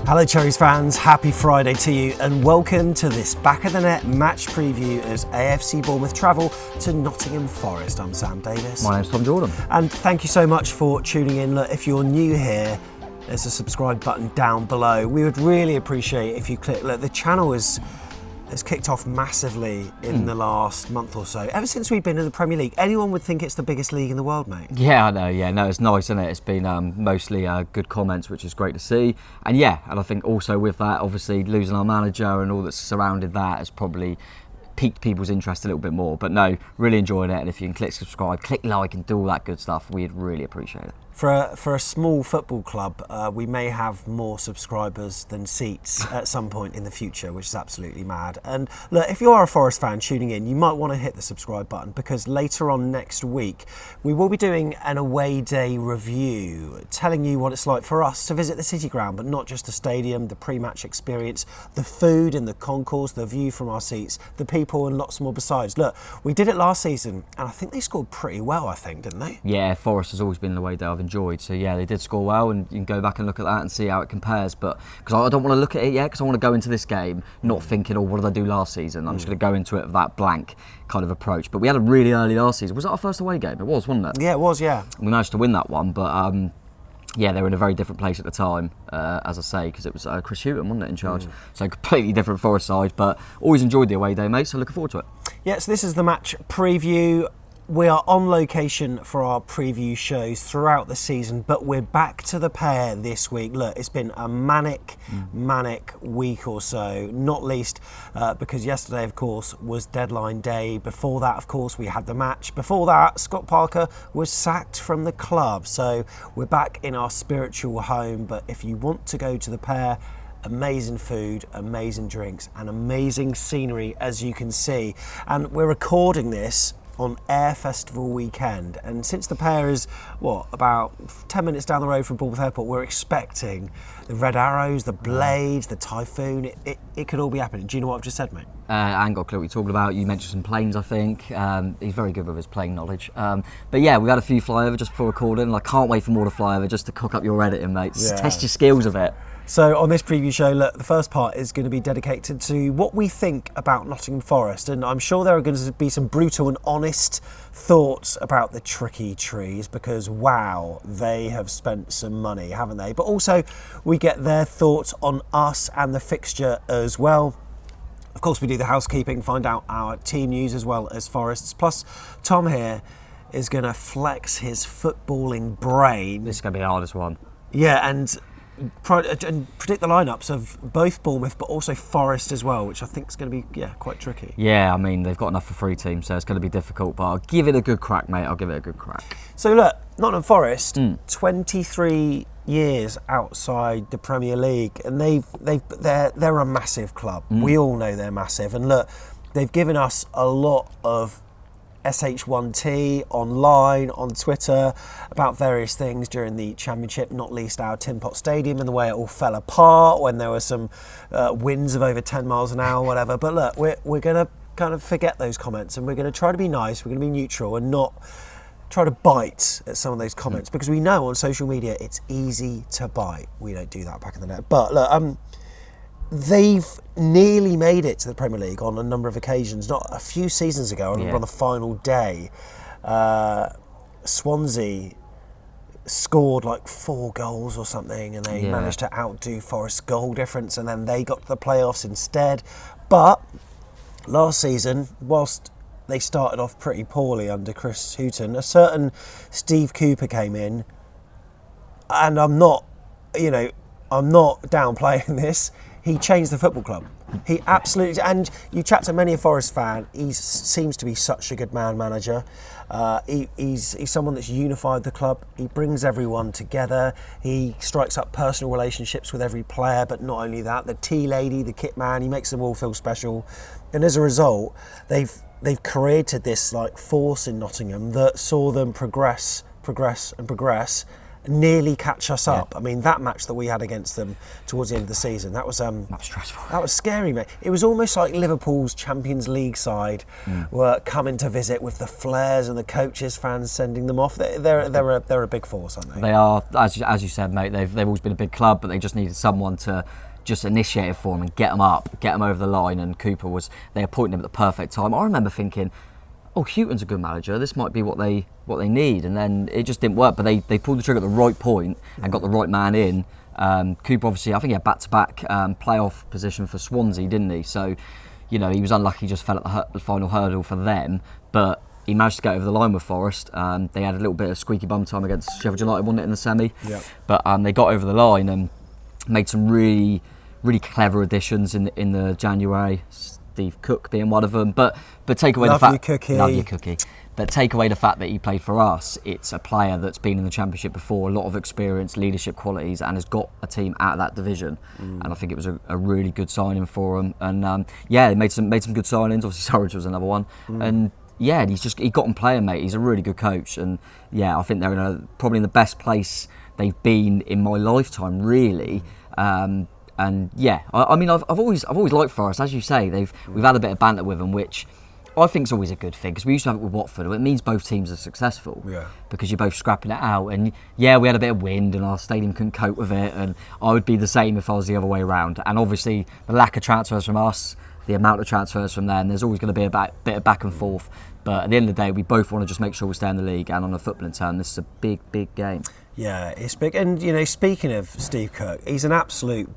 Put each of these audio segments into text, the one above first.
Hello Cherries fans, happy Friday to you and welcome to this back of the net match preview as AFC Bournemouth travel to Nottingham Forest. I'm Sam Davis. My name's Tom Jordan. And thank you so much for tuning in. Look, if you're new here, there's a subscribe button down below. We would really appreciate if you click. Look, the channel has kicked off massively in the last month or so. Ever since we've been in the Premier League, anyone would think it's the biggest league in the world, mate. Yeah, I know. Yeah, no, it's nice, isn't it? It's been mostly good comments, which is great to see. And yeah, and I think also with that, obviously losing our manager and all that's surrounded that has probably piqued people's interest a little bit more. But no, really enjoying it. And if you can click subscribe, click like and do all that good stuff, we'd really appreciate it. For a small football club, we may have more subscribers than seats at some point in the future, which is absolutely mad. And look, if you are a Forest fan tuning in, you might want to hit the subscribe button because later on next week, we will be doing an away day review, telling you what it's like for us to visit the City Ground, but not just the stadium, the pre-match experience, the food in the concourse, the view from our seats, the people and lots more besides. Look, we did it last season and I think they scored pretty well, didn't they? Yeah, Forest has always been the way that I've enjoyed. So yeah, they did score well, and you can go back and look at that and see how it compares. But because I don't want to look at it yet, because I want to go into this game not thinking, oh, what did I do last season? I'm just going to go into it with that blank kind of approach. But we had a really early last season. Was that our first away game? It was, wasn't it? Yeah, it was. Yeah. We managed to win that one, but yeah, they were in a very different place at the time, as I say, because it was Chris Hughton, wasn't it, in charge? So completely different Forest side, but always enjoyed the away day, mate. So looking forward to it. Yeah, so this is the match preview. We are on location for our preview shows throughout the season, but we're back to the Pear this week. Look, it's been a manic week or so, not least because yesterday, of course, was deadline day. Before that, of course, we had the match. Before that, Scott Parker was sacked from the club. So we're back in our spiritual home. But if you want to go to the Pear, amazing food, amazing drinks, and amazing scenery, as you can see. And we're recording this on Air Festival weekend, and since the Pear is about 10 minutes down the road from Bournemouth Airport, we're expecting the Red Arrows, the Blades, the Typhoon. It could all be happening. Do you know what I've just said, mate? I ain't got a clue what you're talking about. You mentioned some planes, I think. He's very good with his plane knowledge. But yeah, we've had a few flyover just before recording, and I can't wait for more to fly over just to cook up your editing, mate. Just test your skills a bit. So on this preview show, look, the first part is going to be dedicated to what we think about Nottingham Forest, and I'm sure there are going to be some brutal and honest thoughts about the tricky trees because, wow, they have spent some money, haven't they? But also we get their thoughts on us and the fixture as well. Of course, we do the housekeeping, find out our team news as well as Forest's. Plus, Tom here is going to flex his footballing brain. This is going to be the hardest one. Yeah, and predict the lineups of both Bournemouth but also Forest as well, which I think is going to be quite tricky. Yeah, I mean, they've got enough for 3 teams, so it's going to be difficult, but I'll give it a good crack, mate. I'll give it a good crack. So look, Nottingham Forest, 23 years outside the Premier League, and they're a massive club. We all know they're massive, and look, they've given us a lot of SH1T online, on Twitter, about various things during the Championship, not least our Tin Pot Stadium and the way it all fell apart when there were some winds of over 10 miles an hour, whatever. But look, we're going to kind of forget those comments and we're going to try to be nice, we're going to be neutral and not try to bite at some of those comments because we know on social media it's easy to bite. We don't do that back in the net. But look, they've nearly made it to the Premier League on a number of occasions. Not a few seasons ago, I remember on the final day, Swansea scored like 4 goals or something and they managed to outdo Forest's goal difference and then they got to the playoffs instead. But last season, whilst they started off pretty poorly under Chris Hughton, a certain Steve Cooper came in, and I'm not downplaying this. He changed the football club. He absolutely, and you chat to many a Forest fan, he seems to be such a good manager. He's someone that's unified the club. He brings everyone together. He strikes up personal relationships with every player, but not only that, the tea lady, the kit man, he makes them all feel special. And as a result, they've created this like force in Nottingham that saw them progress, nearly catch us up. I mean, that match that we had against them towards the end of the season, that was stressful. That was scary, mate. It was almost like Liverpool's Champions League side were coming to visit with the flares and the coaches, fans sending them off. They're a big force, aren't they? They are, as you said, mate. They've always been a big club, but they just needed someone to just initiate it for them and get them up, get them over the line. And Cooper they appointed him at the perfect time. I remember thinking, oh, Houghton's a good manager. This might be what they need, and then it just didn't work. But they pulled the trigger at the right point and got the right man in. Cooper, obviously, I think he had back-to-back playoff position for Swansea, didn't he? So, he was unlucky. He just fell at the final hurdle for them, but he managed to get over the line with Forest. They had a little bit of squeaky bum time against Sheffield United, wasn't it, in the semi? Yeah. But they got over the line and made some really, really clever additions in the January. Steve Cook being one of them, but take away love the fact, love you Cookie. But take away the fact that he played for us. It's a player that's been in the Championship before, a lot of experience, leadership qualities, and has got a team out of that division. And I think it was a really good signing for him. And they made some good signings. Obviously, Surridge was another one. And yeah, he got them playing, mate. He's a really good coach, and yeah, I think they're probably in the best place they've been in my lifetime, really. And yeah, I mean, I've always liked Forest, as you say. We've had a bit of banter with them, which I think is always a good thing, because we used to have it with Watford. It means both teams are successful, because you're both scrapping it out. And yeah, we had a bit of wind, and our stadium couldn't cope with it. And I would be the same if I was the other way around. And obviously, the lack of transfers from us, the amount of transfers from them, there's always going to be a bit of back and forth. But at the end of the day, we both want to just make sure we stay in the league. And on a footballing term, this is a big, big game. Yeah, it's big. And, speaking of Steve Cook, he's an absolute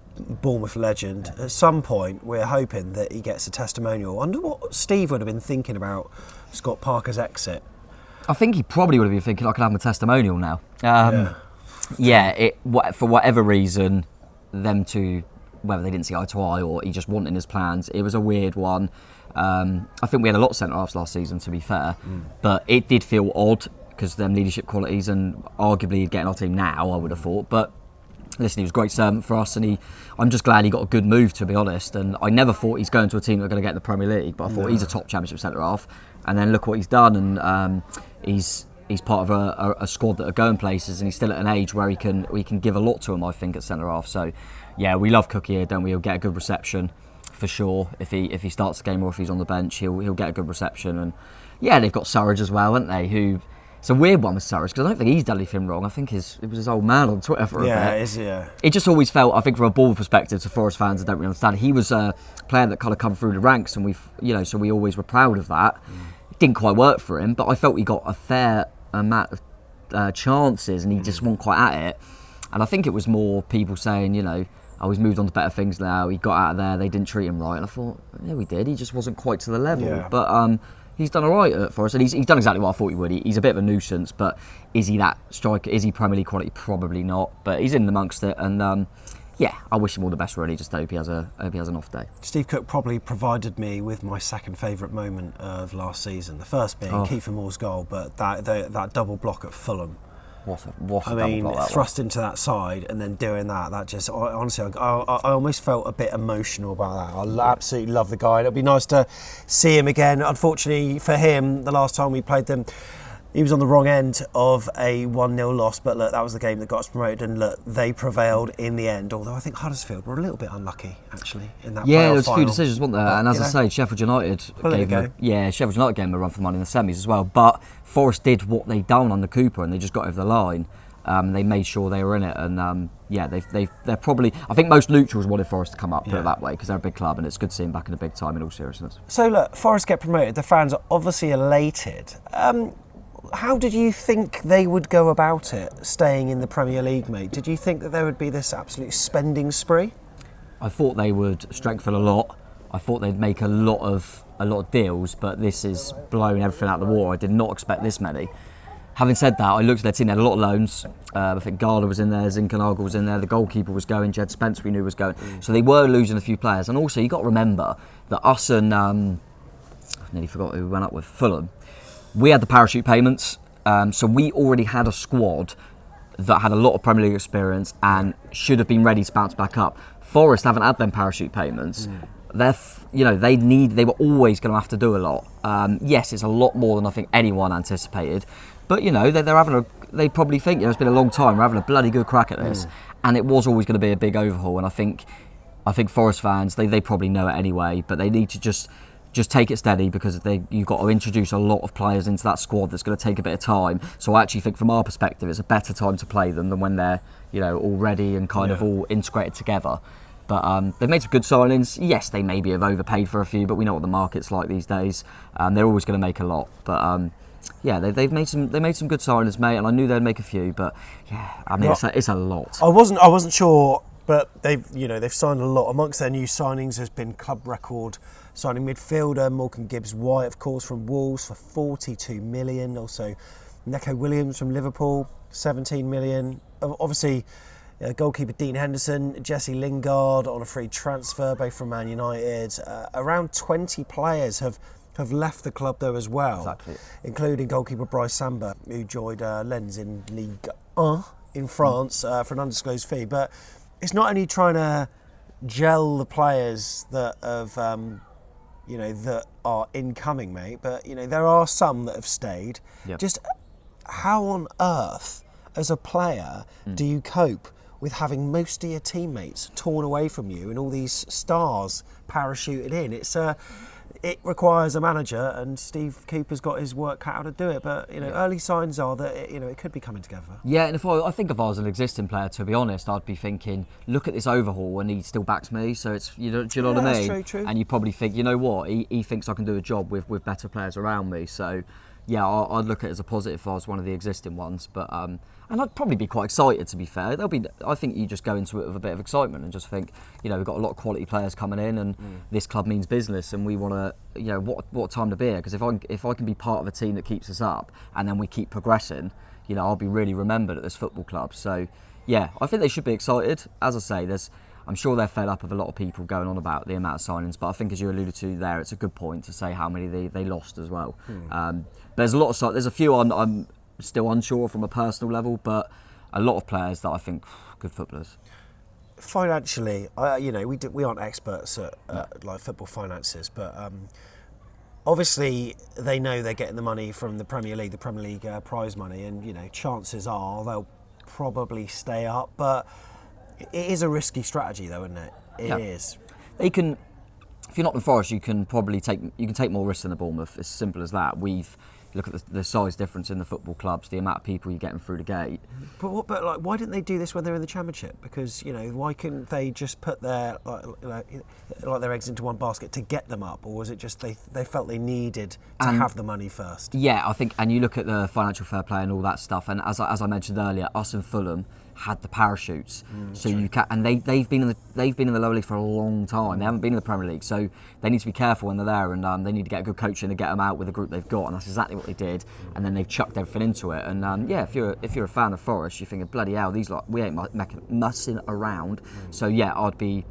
Bournemouth legend. At some point, we're hoping that he gets a testimonial. I wonder what Steve would have been thinking about Scott Parker's exit. I think he probably would have been thinking, I could have my testimonial now. For whatever reason, them two, whether they didn't see eye to eye or he just wanted his plans, it was a weird one. I think we had a lot of centre-halves last season, to be fair, but it did feel odd, because of them leadership qualities, and arguably he'd get in our team now, I would have thought. But listen, he was a great servant for us, and I'm just glad he got a good move, to be honest. And I never thought he's going to a team that are going to get in the Premier League, but I thought he's a top Championship centre-half. And then look what he's done, and he's part of a squad that are going places, and he's still at an age where we can give a lot to him, I think, at centre-half. So yeah, we love Cookie here, don't we? He'll get a good reception for sure. If he starts the game or if he's on the bench, he'll get a good reception. And yeah, they've got Surridge as well, haven't they? It's a weird one with Surridge, because I don't think he's done anything wrong. I think it was his old man on Twitter for a bit. Yeah, it is, yeah. It just always felt, I think, from a ball perspective, to Forest fans, I don't really understand. He was a player that kind of come through the ranks, and so we always were proud of that. It didn't quite work for him, but I felt he got a fair amount of chances, and he just wasn't quite at it. And I think it was more people saying, he's moved on to better things now. He got out of there. They didn't treat him right, and I thought, yeah, we did. He just wasn't quite to the level. Yeah. But he's done all right for us, and he's done exactly what I thought he would. He's a bit of a nuisance, but is he that striker? Is he Premier League quality? Probably not, but he's in amongst it, and yeah, I wish him all the best, really. Just hope he has an off day. Steve Cook probably provided me with my second favourite moment of last season. The first being Kiefer Moore's goal, but that double block at Fulham. What a double block that thrust into that side and then doing that just honestly, I almost felt a bit emotional about that. I absolutely love the guy. It'll be nice to see him again. Unfortunately for him, the last time we played them, he was on the wrong end of a 1-0 loss, but look, that was the game that got us promoted, and look, they prevailed in the end, although I think Huddersfield were a little bit unlucky, actually, in that there was final. a few decisions, weren't there? But, and as I say, Sheffield United gave him a run for money in the semis as well, but Forest did what they'd done under Cooper, and they just got over the line. They made sure they were in it, and they're probably, I think most neutrals wanted Forest to come up, put it that way, because they're a big club, and it's good to see them back in the big time, in all seriousness. So look, Forest get promoted, the fans are obviously elated. How did you think they would go about it, staying in the Premier League, mate? Did you think that there would be this absolute spending spree? I thought they would strengthen a lot. I thought they'd make a lot of deals, but this is blowing everything out of the water. I did not expect this many. Having said that, I looked at their team, they had a lot of loans. I think Gala was in there, Zinkernagel was in there, the goalkeeper was going, Jed Spence we knew was going. So they were losing a few players. And also, you've got to remember that us and, I nearly forgot who we went up with, Fulham, we had the parachute payments, so we already had a squad that had a lot of Premier League experience and should have been ready to bounce back up. Forest haven't had them parachute payments. They were always going to have to do a lot. Yes, it's a lot more than I think anyone anticipated, But they're having they probably think it's been a long time. We're having a bloody good crack at this, and it was always going to be a big overhaul. And I think Forest fans they probably know it anyway, but they need to just take it steady, because you've got to introduce a lot of players into that squad that's going to take a bit of time. So I actually think from our perspective it's a better time to play them than when they're all ready and kind of all integrated together. But they've made some good signings. Yes, they maybe have overpaid for a few, but we know what the market's like these days. They're always going to make a lot. But they've made some good signings, mate, and I knew they'd make a few. But it's a lot. I wasn't sure, but they've signed a lot. Amongst their new signings has been club record signing midfielder Morgan Gibbs-White, of course, from Wolves for 42 million. Also, Neco Williams from Liverpool, 17 million. Obviously, goalkeeper Dean Henderson, Jesse Lingard on a free transfer, both from Man United. Around 20 players have left the club though as well, exactly, including goalkeeper Bryce Samba, who joined Lens in Ligue 1 in France for an undisclosed fee. But it's not only trying to gel the players that have that are incoming, mate, but there are some that have stayed. Yep. Just how on earth, as a player, do you cope with having most of your teammates torn away from you and all these stars parachuted in? It requires a manager, and Steve Cooper's got his work cut out to do it. But early signs are that it could be coming together. Yeah, and I think if I was an existing player, to be honest, I'd be thinking, look at this overhaul, and he still backs me. So it's do you know what I mean? That's true. And you probably think, you know what, he thinks I can do a job with better players around me. So yeah, I'd look at it as a positive if I was one of the existing ones. But and I'd probably be quite excited, to be fair. I think you just go into it with a bit of excitement and just think, we've got a lot of quality players coming in, and this club means business, and we want to, what time to be here? Because if I can be part of a team that keeps us up, and then we keep progressing, I'll be really remembered at this football club. So yeah, I think they should be excited. As I say, I'm sure they're fed up of a lot of people going on about the amount of signings, but I think, as you alluded to there, it's a good point to say how many they lost as well. There's a few I'm still unsure from a personal level, but a lot of players that I think good footballers. Financially, we aren't experts at like football finances, but obviously they know they're getting the money from the Premier League prize money, and chances are they'll probably stay up. But it is a risky strategy, though, isn't it? It is. They can. If you're Nottingham Forest, you can probably take more risks than the Bournemouth. It's simple as that. Look at the size difference in the football clubs, the amount of people you're getting through the gate. But why didn't they do this when they were in the Championship? Because why couldn't they just put their their eggs into one basket to get them up, or was it just they felt they needed to have the money first? Yeah, I think, and you look at the financial fair play and all that stuff, and as I mentioned earlier, us and Fulham had the parachutes, so you can, and they've been in the lower league for a long time. They haven't been in the Premier League, so they need to be careful when they're there, and they need to get a good coach in to get them out with the group they've got, and that's exactly what they did. And then they've chucked everything into it. And if you're a fan of Forest, you think, bloody hell, we ain't messing around. So yeah, I'd be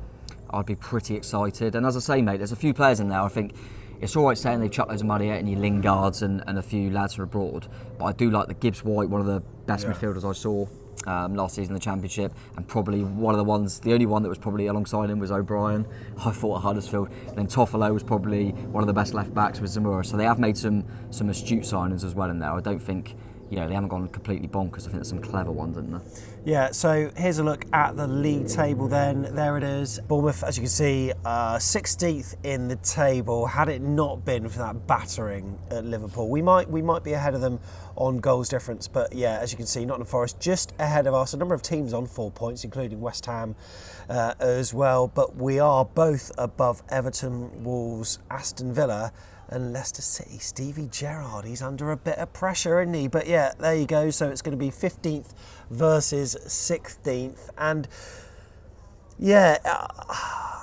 pretty excited. And as I say, mate, there's a few players in there. I think it's all right saying they've chucked loads of money out, and your Lingards and a few lads from abroad, but I do like the Gibbs-White, one of the best midfielders I saw last season in the Championship, and probably the only one that was probably alongside him was O'Brien, I thought, at Huddersfield. And then Toffolo was probably one of the best left backs with Zamora. So they have made some astute signings as well in there. I don't think they haven't gone completely bonkers. I think there's some clever ones in there. Yeah, so here's a look at the league table then. There it is. Bournemouth, as you can see, 16th in the table. Had it not been for that battering at Liverpool, we might be ahead of them on goals difference. But yeah, as you can see, Nottingham Forest just ahead of us. A number of teams on 4 points, including West Ham as well. But we are both above Everton, Wolves, Aston Villa, and Leicester City. Stevie Gerrard, he's under a bit of pressure, isn't he? But yeah, there you go. So it's going to be 15th versus 16th. And yeah,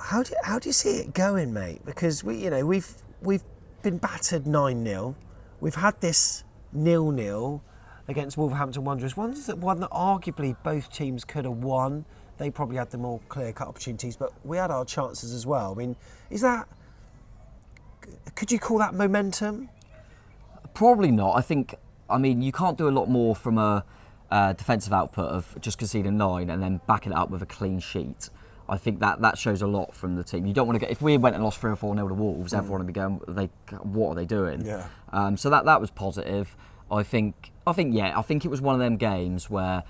how do you see it going, mate? Because we've been battered 9-0. We've had this 0-0 against Wolverhampton Wanderers. One that arguably both teams could have won. They probably had the more clear-cut opportunities, but we had our chances as well. I mean, could you call that momentum? Probably not. I mean, you can't do a lot more from a defensive output of just conceding 9 and then backing it up with a clean sheet. I think that shows a lot from the team. You don't want to get, if we went and lost 3 or 4-0 to Wolves, everyone would be going, what are they doing? Yeah. So that was positive. I think it was one of them games where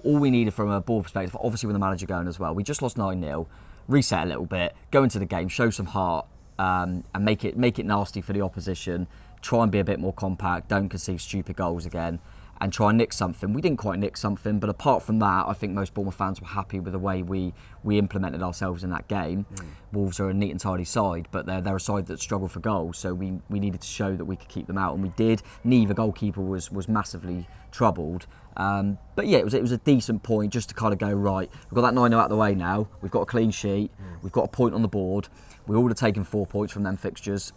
all we needed from a ball perspective, obviously with the manager going as well, we just lost 9-0, reset a little bit, go into the game, show some heart, and make it nasty for the opposition, try and be a bit more compact, don't concede stupid goals again, and try and nick something. We didn't quite nick something, but apart from that, I think most Bournemouth fans were happy with the way we implemented ourselves in that game. Wolves are a neat and tidy side, but they're a side that struggled for goals, so we needed to show that we could keep them out, and we did. Neither goalkeeper was massively troubled. But yeah, it was a decent point just to kind of go, right, we've got that 9-0 out of the way now, we've got a clean sheet, we've got a point on the board, we would have taken 4 points from them fixtures.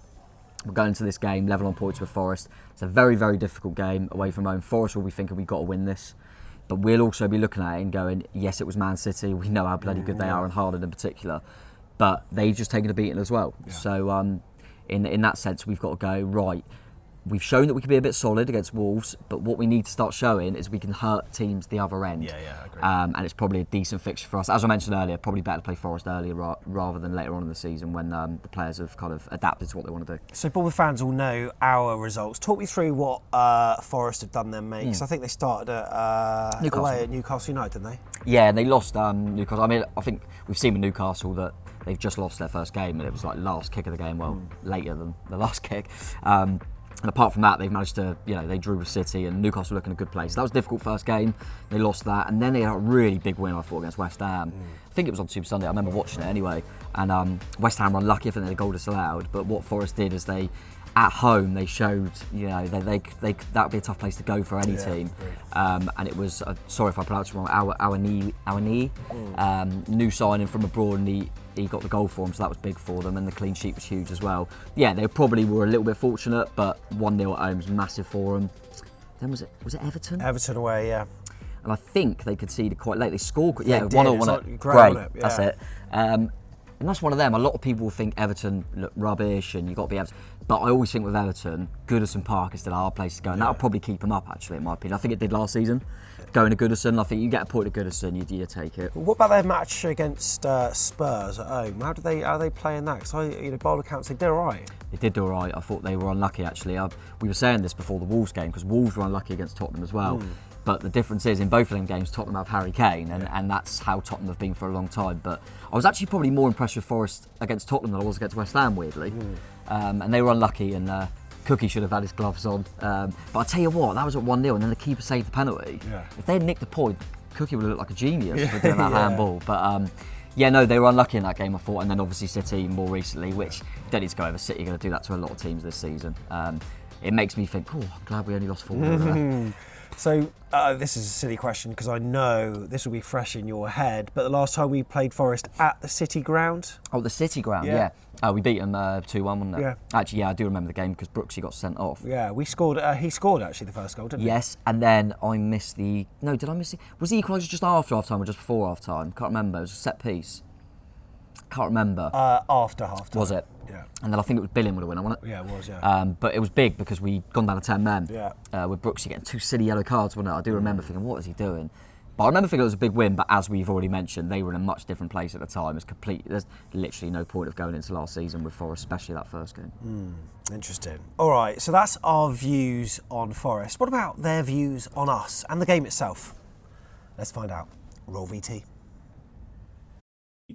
We're going into this game level on points with Forest. It's a very, very difficult game away from home. Forest will be thinking we've got to win this. But we'll also be looking at it and going, yes, it was Man City. We know how bloody good they are, and Haaland in particular. But they've just taken a beating as well. Yeah. So in that sense, we've got to go, right, we've shown that we can be a bit solid against Wolves, but what we need to start showing is we can hurt teams the other end. Yeah, I agree. And it's probably a decent fixture for us. As I mentioned earlier, probably better to play Forest earlier rather than later on in the season when the players have kind of adapted to what they want to do. So Bournemouth fans will know our results. Talk me through what Forest have done then, mate, because I think they started away at Newcastle United, didn't they? Yeah, and they lost Newcastle. I mean, I think we've seen with Newcastle that they've just lost their first game, and it was like last kick of the game, well, later than the last kick. And apart from that, they've managed to, they drew with City, and Newcastle look in a good place. That was a difficult first game. They lost that, and then they had a really big win, I thought, against West Ham. I think it was on Super Sunday. I remember watching it anyway. And West Ham were unlucky. I think they had a goal disallowed. But what Forest did is at home, they showed, that would be a tough place to go for any team. And it was, sorry if I pronounced it wrong, our knee, new signing from abroad, and he got the goal for them, so that was big for them, and the clean sheet was huge as well. Yeah, they probably were a little bit fortunate, but 1-0 at home was massive for them. Then was it Everton? Everton away, yeah. And I think they conceded quite late. They scored, 1-0, wasn't it? Great, yeah. That's it. And that's one of them. A lot of people think Everton look rubbish and you've got to be Everton. But I always think with Everton, Goodison Park is still our place to go. And that'll probably keep them up, actually, in my opinion. I think it did last season. Going to Goodison, I think you get a point at Goodison, you take it. What about their match against Spurs at home? How are they playing that? Because by all accounts, they did all right. They did all right. I thought they were unlucky, actually. We were saying this before the Wolves game, because Wolves were unlucky against Tottenham as well. But the difference is, in both of them games, Tottenham have Harry Kane, and that's how Tottenham have been for a long time. But I was actually probably more impressed with Forest against Tottenham than I was against West Ham, weirdly. And they were unlucky, and Cookie should have had his gloves on. But I tell you what, that was at 1-0, and then the keeper saved the penalty. Yeah. If they had nicked the point, Cookie would have looked like a genius for doing that handball. But they were unlucky in that game, I thought. And then obviously City more recently, which don't need to go over City. You're going to do that to a lot of teams this season. It makes me think, I'm glad we only lost 4-0. So this is a silly question because I know this will be fresh in your head, but the last time we played Forest at the City Ground. Oh, the City Ground, yeah. We beat them 2-1, wasn't it? Yeah. Actually, I do remember the game because Brooksy got sent off. Yeah, we scored. He scored actually the first goal, didn't he? Yes, and then I missed the. No, did I miss it? Was the equaliser just after half time or just before half time? Can't remember. It was a set piece. Can't remember. After half time. Was it? Yeah. And then I think it was Billing would have won, wasn't it? Yeah, it was, yeah. But it was big because we'd gone down to 10 men. Yeah. With Brooksy getting 2 silly yellow cards, wasn't it? I do remember thinking, what is he doing? But I remember thinking it was a big win, but as we've already mentioned, they were in a much different place at the time. There's literally no point of going into last season with Forest, especially that first game. Interesting. All right, so that's our views on Forest. What about their views on us and the game itself? Let's find out. Roll VT.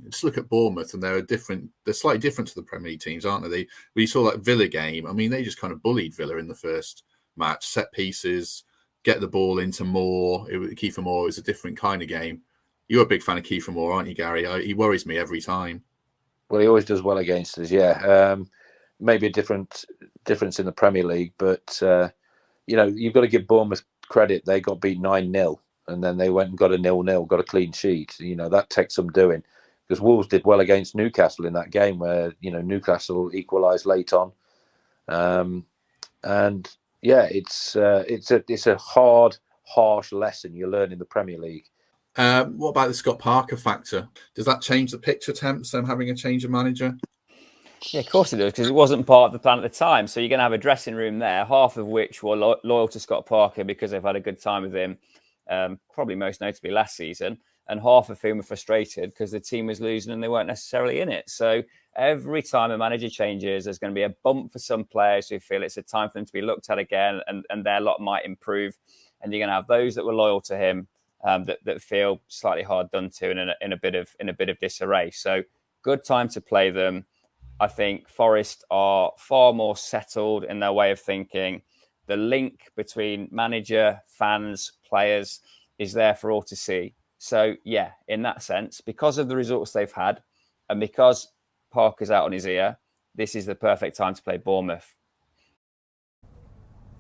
Just look at Bournemouth, and they're slightly different to the Premier League teams, aren't they? We saw that Villa game. I mean, they just kind of bullied Villa in the first match. Set pieces, get the ball into Moore. Kiefer Moore is a different kind of game. You're a big fan of Kiefer Moore, aren't you, Gary? He worries me every time. Well, he always does well against us, yeah. Maybe a difference in the Premier League, but you've got to give Bournemouth credit. They got beat 9-0, and then they went and got a 0-0, got a clean sheet. That takes some doing. Because Wolves did well against Newcastle in that game where, Newcastle equalised late on. It's a hard, harsh lesson you learn in the Premier League. What about the Scott Parker factor? Does that change the picture, Temps, them having a change of manager? Yeah, of course it does, because it wasn't part of the plan at the time. So you're going to have a dressing room there, half of which were loyal to Scott Parker because they've had a good time with him, probably most notably last season. and half of whom were frustrated because the team was losing and they weren't necessarily in it. So every time a manager changes, there's going to be a bump for some players who feel it's a time for them to be looked at again, and their lot might improve. And you're going to have those that were loyal to him that feel slightly hard done to and in a bit of disarray. So good time to play them. I think Forest are far more settled in their way of thinking. The link between manager, fans, players is there for all to see. So, yeah, in that sense, because of the results they've had and because Parker's out on his ear, this is the perfect time to play Bournemouth.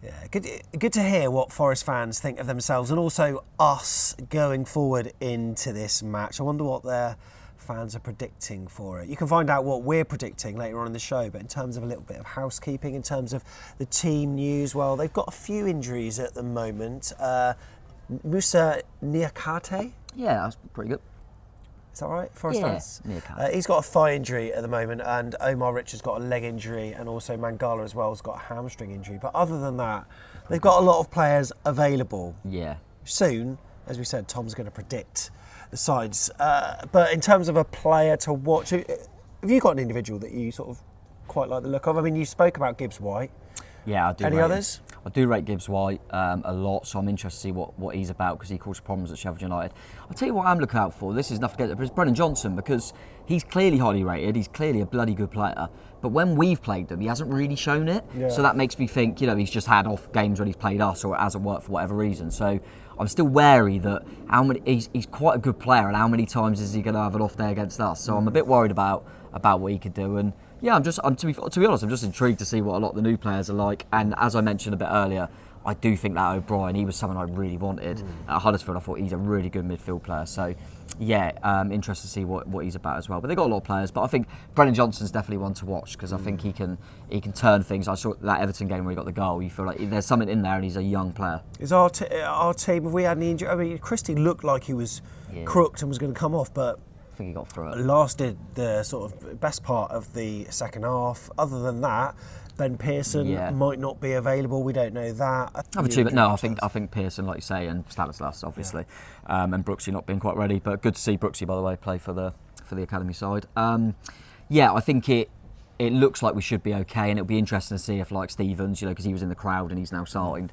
Yeah, good to hear what Forest fans think of themselves and also us going forward into this match. I wonder what their fans are predicting for it. You can find out what we're predicting later on in the show, but in terms of a little bit of housekeeping, in terms of the team news, well, they've got a few injuries at the moment. Musa Niakate? Yeah, that's pretty good. Is that right, Forest fans? Niakate. He's got a thigh injury at the moment, and Omar Richards got a leg injury, and also Mangala as well has got a hamstring injury. But other than that, they've got a lot of players available. Yeah. Soon, as we said, Tom's going to predict the sides. But in terms of a player to watch, have you got an individual that you sort of quite like the look of? I mean, you spoke about Gibbs White. Yeah, I do. Any others? I do rate Gibbs White a lot, so I'm interested to see what he's about because he caused problems at Sheffield United. I'll tell you what I'm looking out for. This is nothing to get, but it's Brennan Johnson because he's clearly highly rated. He's clearly a bloody good player. But when we've played him, he hasn't really shown it. Yeah. So that makes me think, he's just had off games when he's played us or it hasn't worked for whatever reason. So I'm still wary that he's quite a good player and how many times is he going to have an off day against us. So I'm a bit worried about what he could do. And yeah, to be honest, I'm just intrigued to see what a lot of the new players are like. And as I mentioned a bit earlier, I do think that O'Brien, he was someone I really wanted. At Huddersfield, I thought he's a really good midfield player. So yeah, interested to see what he's about as well. But they've got a lot of players. But I think Brennan Johnson's definitely one to watch because I think he can turn things. I saw that Everton game where he got the goal. You feel like there's something in there and he's a young player. Is our team, have we had any injury? I mean, Christie looked like he was crooked and was going to come off, but I think he got through it. Lasted the sort of best part of the second half. Other than that, Ben Pearson might not be available. We don't know that. I think Pearson, like you say, and Stanislas obviously, and Brooksy not being quite ready. But good to see Brooksy, by the way, play for the academy side. I think it looks like we should be okay, and it'll be interesting to see if like Stevens, because he was in the crowd and he's now signed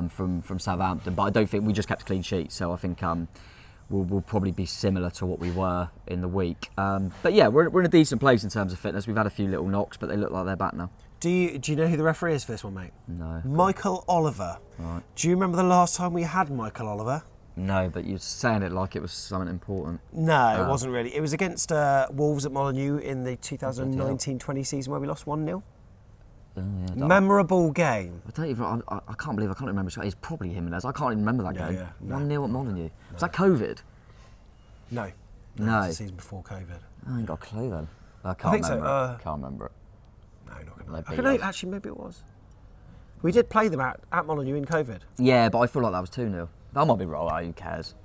from Southampton. But I don't think we just kept a clean sheet, so I think. We'll probably be similar to what we were in the week. But yeah, we're in a decent place in terms of fitness. We've had a few little knocks, but they look like they're back now. Do you know who the referee is for this one, mate? No. Michael Oliver. Right. Do you remember the last time we had Michael Oliver? No, but you're saying it like it was something important. No, it wasn't really. It was against Wolves at Molineux in the 2019-20 season where we lost 1-0. Memorable game. I can't believe I can't remember. It's probably Jimenez. I can't even remember that game. Yeah, 1-0 at Molineux. Was that COVID? No. No. It was the season before COVID. I ain't got a clue then. I can't remember it. Can't remember it. No, not going to. I don't know. Actually, maybe it was. We did play them at Molineux in COVID. Yeah, but I feel like that was 2-0. That might be wrong. Who cares?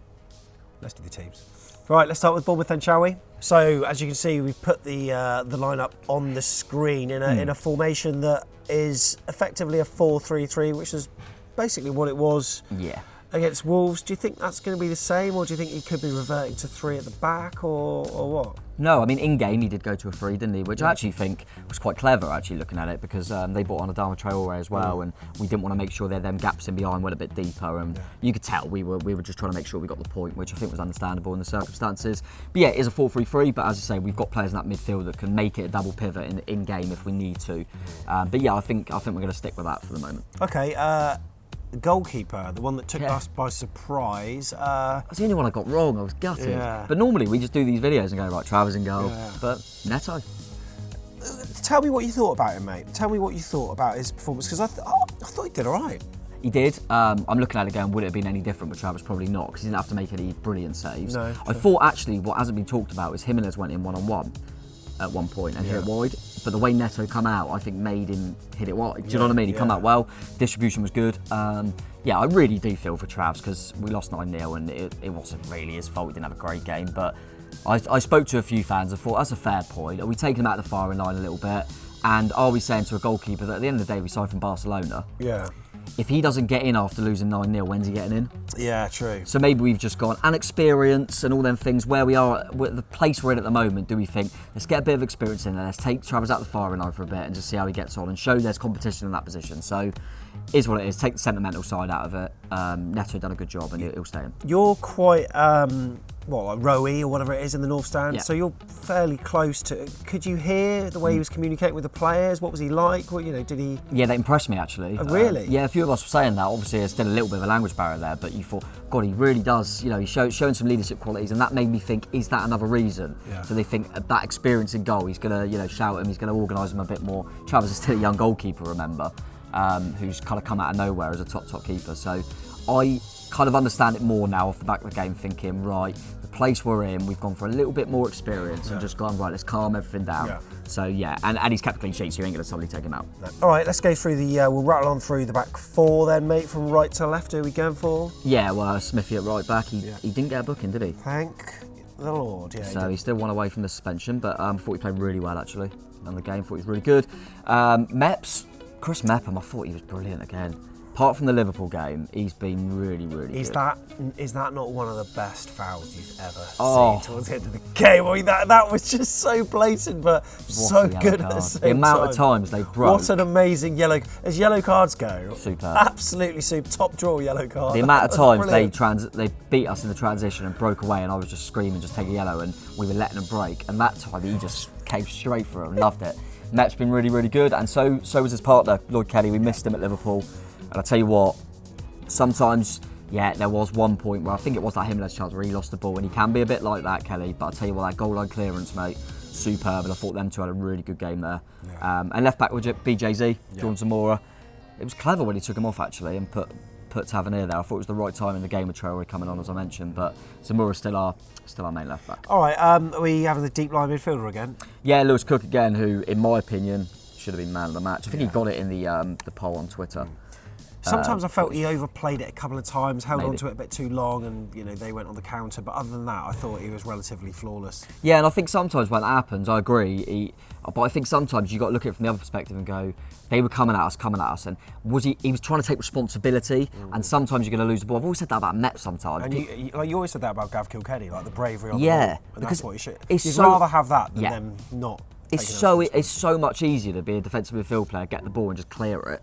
Let's do the teams. Right, let's start with Bournemouth then, shall we? So, as you can see, we've put the lineup on the screen in a formation that is effectively a 4-3-3, which is basically what it was against Wolves. Do you think that's going to be the same, or do you think he could be reverting to 3 at the back, or what? No, I mean, in-game he did go to a 3, didn't he? Which I actually think was quite clever, actually, looking at it, because they brought on Adama Traore as well, and we didn't want to make sure that them gaps in behind went a bit deeper, and you could tell we were just trying to make sure we got the point, which I think was understandable in the circumstances. But yeah, it is a 4-3-3, but as I say, we've got players in that midfield that can make it a double pivot in-game if we need to. But yeah, I think we're going to stick with that for the moment. Okay, the goalkeeper, the one that took us by surprise. That's the only one I got wrong. I was gutted. Yeah. But normally we just do these videos and go, right, Travers in goal. Yeah. But Neto. Tell me what you thought about him, mate. Tell me what you thought about his performance, because I thought he did all right. He did. I'm looking at it going, would it have been any different with Travers? Probably not, because he didn't have to make any brilliant saves. No, I thought actually what hasn't been talked about is Jimenez went in one-on-one at one point and hit it wide. But the way Neto come out, I think made him hit it wide. Do you know what I mean? He come out well. Distribution was good. Yeah, I really do feel for Travs because we lost 9-0 and it wasn't really his fault. He didn't have a great game. But I spoke to a few fans and thought, that's a fair point. Are we taking him out of the firing line a little bit? And are we saying to a goalkeeper that at the end of the day we signed from Barcelona? Yeah. if he doesn't get in after losing 9-0, when's he getting in? Yeah, true. So maybe we've just gone, and experience and all them things, where we are, the place we're in at the moment, do we think, let's get a bit of experience in there, let's take Travers out the firing line for a bit and just see how he gets on and show there's competition in that position. So, is what it is. Take the sentimental side out of it. Neto done a good job and he'll stay in. You're quite, like rowy or whatever it is in the North Stand, so you're fairly close to. Could you hear the way he was communicating with the players? What was he like? What, did he? Yeah, they impressed me actually. Oh, really? Yeah, a few of us were saying that. Obviously, there's still a little bit of a language barrier there, but you thought, God, he really does. He's showing some leadership qualities, and that made me think, is that another reason? Yeah. So they think that experience in goal, he's gonna, shout him, he's gonna organise him a bit more. Travers is still a young goalkeeper, remember, who's kind of come out of nowhere as a top keeper. So I kind of understand it more now off the back of the game, thinking, right, the place we're in, we've gone for a little bit more experience and just gone, right, let's calm everything down. Yeah. So yeah, and he's kept a clean sheet, so you ain't gonna suddenly take him out. All right, let's go through we'll rattle on through the back four then, mate, from right to left. Who are we going for? Yeah, well, Smithy at right back, he didn't get a booking, did he? Thank the Lord, yeah. So he's still one away from the suspension, but I thought he played really well actually on the game, thought he was really good. Meps, Chris Mepham, I thought he was brilliant again. Apart from the Liverpool game, he's been really, really good. Is that not one of the best fouls you've ever seen towards the end of the game? I mean, that was just so blatant, but so good at the same time. The amount of times they broke. What an amazing yellow. As yellow cards go, superb. Absolutely superb. Top draw yellow card. The amount of times they beat us in the transition and broke away, and I was just screaming, just take a yellow, and we were letting them break. And that time he just came straight for him. Loved it. Mep's been really, really good, and so was his partner, Lloyd Kelly. We missed him at Liverpool. And I tell you what, sometimes, there was one point where I think it was that Jimenez chance where he lost the ball, and he can be a bit like that, Kelly. But I tell you what, that goal line clearance, mate, superb. And I thought them two had a really good game there. Yeah. And left back with BJZ, Jordan Zamora. It was clever when he took him off actually and put Tavernier there. I thought it was the right time in the game with Cherries coming on, as I mentioned. But Zamora's still our main left back. All right, are we having the deep line midfielder again? Yeah, Lewis Cook again, who, in my opinion, should have been man of the match. I think he got it in the poll on Twitter. Sometimes I felt he overplayed it a couple of times, held on to it a bit too long, and they went on the counter. But other than that, I thought he was relatively flawless. Yeah, and I think sometimes when that happens, I agree. But I think sometimes you got to look at it from the other perspective and go, they were coming at us, and he was trying to take responsibility. And sometimes you're going to lose the ball. I've always said that about Met sometimes. And you always said that about Gav Kilkenny, like the bravery on the ball. And that's what you should. You'd rather have that than them not. It's so much easier to be a defensive midfield player, get the ball and just clear it.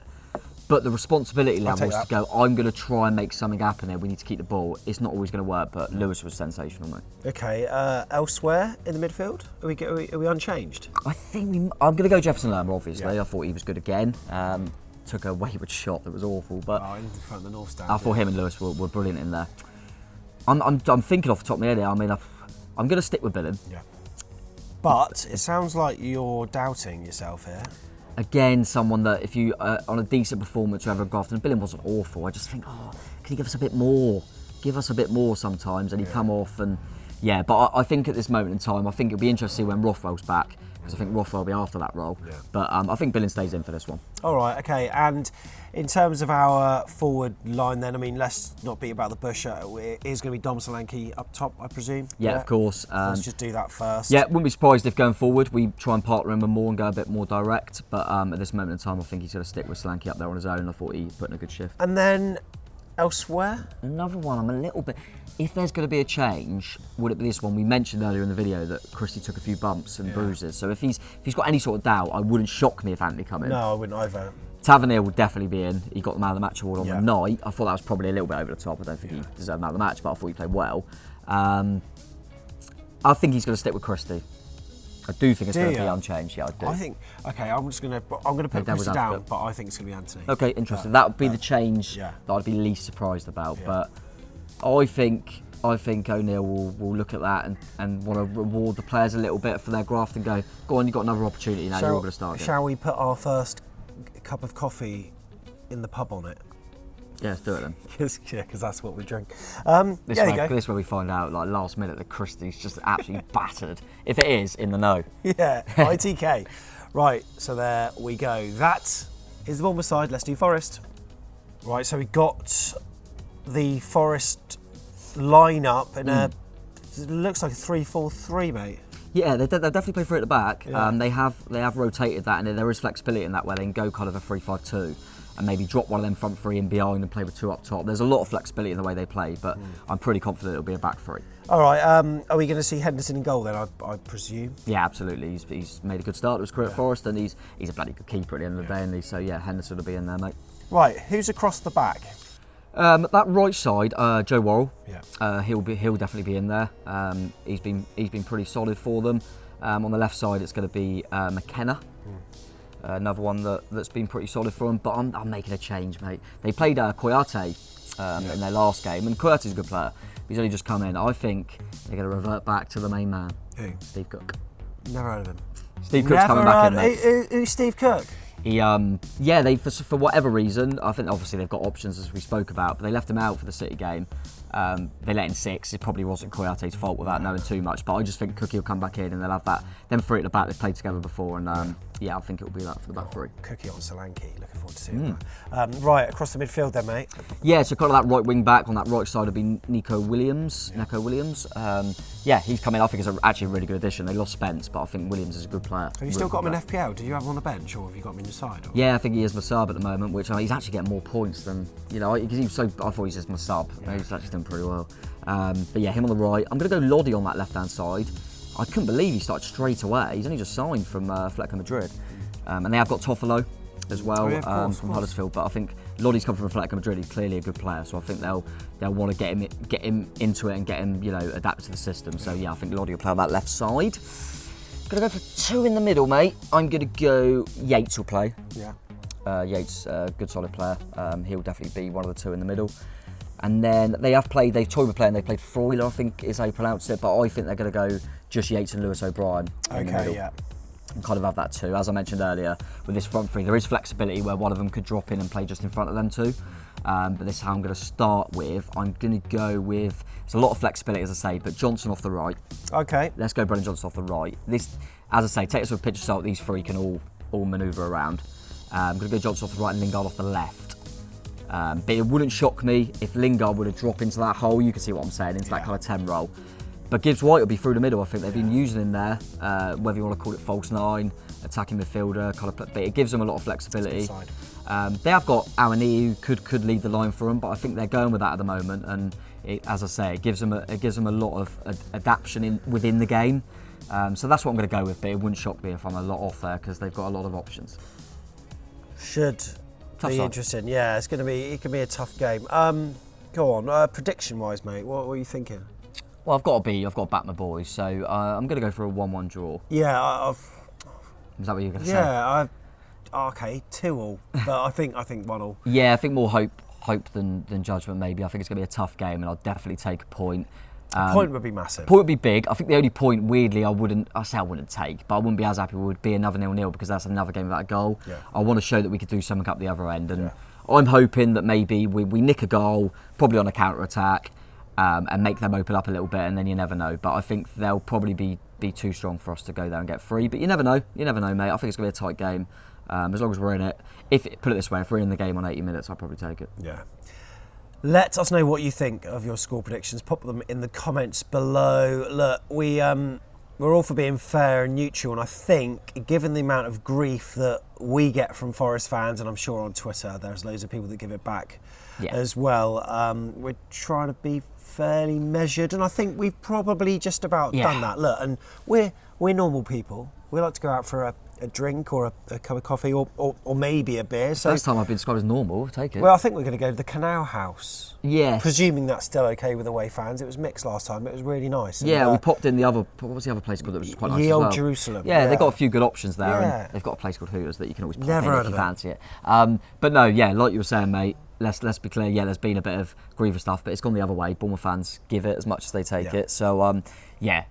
But the responsibility level was to go, I'm going to try and make something happen here. We need to keep the ball. It's not always going to work, but Lewis was sensational, mate. Okay, elsewhere in the midfield, are we unchanged? I think I'm going to go Jefferson Lerma, obviously. I thought he was good again. Took a wayward shot that was awful, but in front of the North Stand. I thought him and Lewis were brilliant in there. I'm thinking off the top of my head here. I mean, I'm going to stick with Billing. Yeah. But it sounds like you're doubting yourself here. Again, someone that if you on a decent performance, you have a graft, and Billing wasn't awful. I just think, can he give us a bit more? Give us a bit more sometimes, and he come off and But I think at this moment in time, I think it'll be interesting when Rothwell's back, because I think Rothwell will be after that role. Yeah. But I think Billing stays in for this one. All right, okay. And in terms of our forward line then, I mean, let's not beat about the bush. It is going to be Dom Solanke up top, I presume? Yeah, of course. Let's just do that first. Yeah, wouldn't be surprised if going forward we try and partner him more and go a bit more direct. But at this moment in time, I think he's going to stick with Solanke up there on his own. I thought he put in a good shift. And then elsewhere? Another one, I'm a little bit... If there's going to be a change, would it be this one? We mentioned earlier in the video that Christie took a few bumps and bruises. So if he's got any sort of doubt, I wouldn't shock me if Anthony come in. No, I wouldn't either. Tavernier will definitely be in. He got the man of the match award on the night. I thought that was probably a little bit over the top. I don't think he deserved man of the match, but I thought he played well. I think he's going to stick with Christie. I do think it's going to be unchanged. Yeah, I do. I think. Okay, I'm going to put Christie down, but I think it's going to be Anthony. Okay, interesting. That would be the change that I'd be least surprised about. Yeah. But I think O'Neill will look at that and want to reward the players a little bit for their graft and go on, you've got another opportunity now. You're all going to start. Shall we put our first cup of coffee in the pub on it? Yeah, let's do it then. Because that's what we drink. This is where we find out, like last minute, that Christie's just absolutely battered. If it is, in the know. Yeah, ITK. Right, so there we go. That is the Bournemouth side. Let's do Forest. Right, so we got the Forest line-up in it looks like a 3-4-3, mate. Yeah, they definitely play 3 at the back. Yeah. They have rotated that, and there is flexibility in that where they can go kind of a 3-5-2. and maybe drop one of them front three in behind and play with 2 up top. There's a lot of flexibility in the way they play, but I'm pretty confident it'll be a back three. All right, are we going to see Henderson in goal then, I presume? Yeah, absolutely. He's made a good start to his career at Forest, and he's a bloody good keeper at the end of the day, and so yeah, Henderson will be in there, mate. Right, who's across the back? That right side, Joe Worrell. Yeah. He'll definitely be in there. He's been pretty solid for them. On the left side, it's going to be McKenna. Another one that's been pretty solid for them. But I'm making a change, mate. They played Koyate in their last game, and Koyate's a good player. He's only just come in. I think they're going to revert back to the main man. Who? Steve Cook. Never heard of him. Steve Cook's coming back in, mate. Who's Steve Cook? He, they for whatever reason, I think obviously they've got options as we spoke about, but they left him out for the City game. They let in 6. It probably wasn't Koyate's fault without knowing too much, but I just think Cookie will come back in and they'll have that. Them three at the back, they've played together before, and I think it'll be that for the back three. Cookie on Solanke, looking forward to seeing that. Right, across the midfield then, mate. Yeah, so kind of that right wing back on that right side would be Nico Williams. He's come in. I think it's actually a really good addition. They lost Spence, but I think Williams is a good player. Have you still got him in FPL? Do you have him on the bench, or have you got him in your side? Or? Yeah, I think he is my sub at the moment, which he's actually getting more points than, because I thought he was just my sub. Yeah. He's actually done pretty well. But yeah, him on the right. I'm going to go Lodi on that left-hand side. I couldn't believe he started straight away. He's only just signed from Atletico Madrid. And they have got Toffolo as well from Huddersfield. But I think Lodi's come from Atletico Madrid. He's clearly a good player. So I think they'll want to get him into it and get him, adapted to the system. So yeah, I think Lodi will play on that left side. Gonna go for 2 in the middle, mate. I'm gonna go Yates will play. Yeah. Yates, good solid player. He'll definitely be one of the 2 in the middle. And then they've toyed with playing. They played Freuler, I think is how you pronounce it. But I think they're going to go just Yates and Lewis O'Brien in the middle. And kind of have that 2. As I mentioned earlier, with this front three, there is flexibility where one of them could drop in and play just in front of them 2. But this is how I'm going to start with. I'm going to go with, there's a lot of flexibility, as I say, but Johnson off the right. Okay. Let's go Brennan Johnson off the right. This, as I say, take us with a pinch of salt. These 3 can all manoeuvre around. I'm going to go Johnson off the right and Lingard off the left. But it wouldn't shock me if Lingard would have dropped into that hole, you can see what I'm saying, into that kind of 10 role. But Gibbs White will be through the middle. I think they've been using him there, whether you want to call it false 9, attacking midfielder, but it gives them a lot of flexibility. They have got Awani who could lead the line for them, but I think they're going with that at the moment. And as I say, it gives them a lot of adaptation within the game. So that's what I'm going to go with. But it wouldn't shock me if I'm a lot off there because they've got a lot of options. Should be interesting. Yeah, it can be a tough game. Go on, prediction-wise, mate. What are you thinking? Well, I've got to back my boys, so I'm going to go for a 1-1 draw. Yeah, Is that what you're going to say? Yeah, okay, 2-2, but I think 1-1. Yeah, I think more hope than judgment. Maybe I think it's going to be a tough game, and I'll definitely take a point. A point would be massive. Point would be big. I think the only point, weirdly, I wouldn't take, but I wouldn't be as happy would be another 0-0 because that's another game without a goal. Yeah. I want to show that we could do something up the other end, and I'm hoping that maybe we nick a goal, probably on a counter attack, and make them open up a little bit, and then you never know. But I think they'll probably be too strong for us to go there and get 3. But you never know, mate. I think it's going to be a tight game, as long as we're in it. Put it this way, if we're in the game on 80 minutes, I'll probably take it. Yeah. Let us know what you think of your score predictions. Pop them in the comments below. Look, we're all for being fair and neutral, and I think, given the amount of grief that we get from Forest fans, and I'm sure on Twitter there's loads of people that give it back as well, we're trying to be fairly measured, and I think we've probably just about done that. Look, and we're normal people. We like to go out for a drink or a cup of coffee or maybe a beer. So first time I've been described as normal, take it. Well, I think we're going to go to the Canal House. Yes. Presuming that's still okay with away fans. It was mixed last time. It was really nice. Yeah, we popped in the other, what was the other place called that was quite nice as well? Jerusalem. Yeah, they've got a few good options there. Yeah. And they've got a place called Hooters that you can always pop Never in if you fancy it. But no, like you were saying, mate, let's be clear, there's been a bit of grievous stuff, but it's gone the other way. Bournemouth fans give it as much as they take it. So,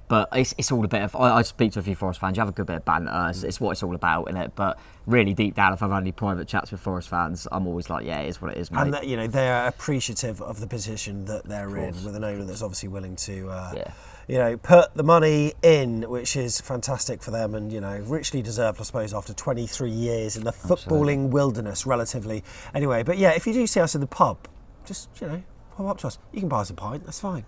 but it's all a bit of, I speak to a few Forest fans, you have a good bit of banter, it's what it's all about, innit? But really deep down, if I've had any private chats with Forest fans, I'm always like, it is what it is, mate. And that, they're appreciative of the position that they're in, with an owner that's obviously willing to put the money in, which is fantastic for them and, richly deserved, I suppose, after 23 years in the footballing wilderness, relatively. Anyway, but if you do see us in the pub, just, pop up to us. You can buy us a pint, that's fine.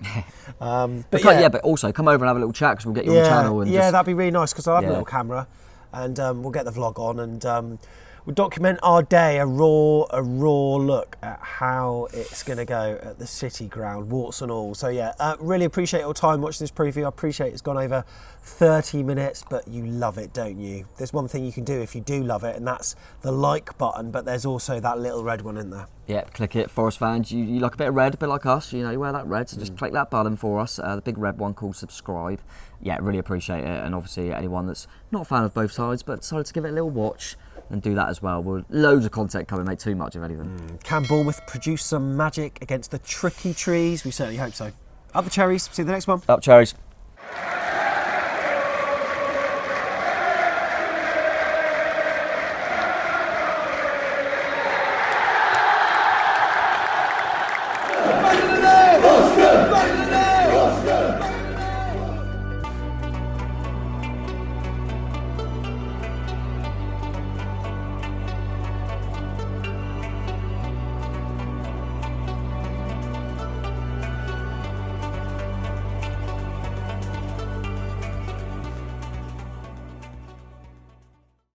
But also come over and have a little chat because we'll get you on the channel. And that'd be really nice because I'll have a little camera and we'll get the vlog on and We'll document our day, a raw look at how it's going to go at the City ground, warts and all. So yeah, really appreciate your time watching this preview. I appreciate it's gone over 30 minutes, but you love it, don't you? There's one thing you can do if you do love it, and that's the like button, but there's also that little red one in there. Yeah, click it. Forest fans, you like a bit of red, a bit like us, you know, you wear that red, so just click that button for us, the big red one called subscribe. Yeah, really appreciate it, and obviously anyone that's not a fan of both sides but decided to give it a little watch, and do that as well. Loads of content coming, mate, too much of anything. Can Bournemouth produce some magic against the tricky trees? We certainly hope so. Up the Cherries, see you in the next one. Up Cherries.